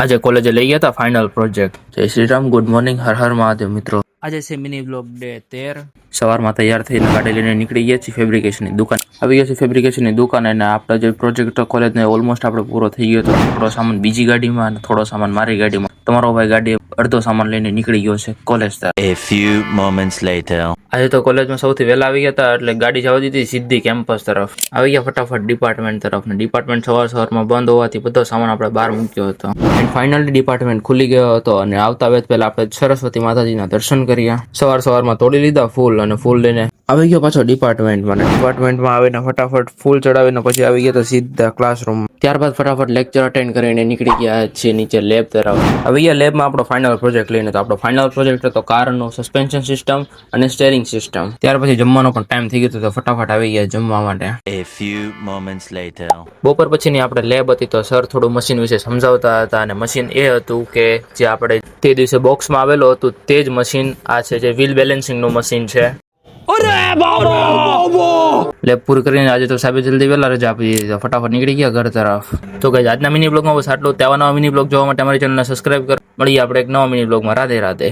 આજે કોલેજે લઈ ગયા હતા ફાઇનલ પ્રોજેક્ટ. જય શ્રી રામ, ગુડ મોર્નિંગ, હર હર મહાદેવ મિત્રો. આજે છે મિની બ્લોગ ડે 13. સવારમાં તૈયાર થઈને ગાડી લઈને નીકળી ગયા છીએ ફેબ્રિકેશનની દુકાન. આવી ગયા છે ફેબ્રિકેશનની દુકાન અને આપણો જે પ્રોજેક્ટ કોલેજને ઓલમોસ્ટ આપણે પૂરો થઈ ગયો હતો. થોડો સામાન બીજી ગાડીમાં અને થોડો સામાન મારી ગાડીમાં. તમારો ભાઈ ગાડી અડધો સામાન લઈને નીકળી ગયો છે કોલેજ તરફ. A few moments later. આજે તો કોલેજમાં સૌથી વહેલા આવી ગયા હતા એટલે ગાડી જવા દીધી સીધી કેમ્પસ તરફ. આવી ગયા ફટાફટ ડિપાર્ટમેન્ટ તરફ ને ડિપાર્ટમેન્ટ સવારમાં બંધ હોવાથી બધો સામાન આપણે બહાર મૂક્યો હતો. એન્ડ ફાઇનલી ડિપાર્ટમેન્ટ ખુલી ગયો હતો અને આવતા વેત પહેલા આપણે સરસ્વતી માતાજીના દર્શન કર્યા. સવારમાં તોડી લીધા ફૂલ અને ફૂલ લઈને આવી ગયો પાછો ડિપાર્ટમેન્ટમાં. ડિપાર્ટમેન્ટમાં આવીને ફટાફટ ફૂલ ચડાવીને પછી આવી ગયા તો સીધા ક્લાસરૂમ. ત્યારબાદ ફટાફટ લેક્ચર અટેન્ડ કરીને નીકળી ગયા છે નીચે લેબ તરફ. આવી ગયા લેબમાં આપણો ફાઇનલ પ્રોજેક્ટ લઈને. તો આપણો ફાઇનલ પ્રોજેક્ટ હતો કારનો સસ્પેન્શન સિસ્ટમ અને સ્ટેરિંગ સિસ્ટમ. ત્યાર પછી જમવાનો પણ ટાઈમ થઈ ગયો તો ફટાફટ આવી ગયા જમવા માટે. A few moments later. બપોર પછીની આપણે લેબ હતી તો સર થોડું મશીન વિશે સમજાવતા હતા અને મશીન એ હતું કે જે આપણે તે દિવસે બોક્સમાં આવેલું હતું તે જ મશીન આ છે જે વ્હીલ બેલેન્સિંગનું મશીન છે. લેબ પૂરી કરીને આજે તો સાહેબે જલ્દી વહેલા રજા આપી દીધી તો ફટાફટ નીકળી ગયા ઘર તરફ. તો ગાઈઝ આજના મિની બ્લોગમાં બસ આટલું. તેવા નવા મિની બ્લોગ જોવા માટે અમારી ચેનલને સબસ્ક્રાઇબ કરો. મળીએ આપણે એક નવા મિની બ્લોગમાં. રાધે રાધે.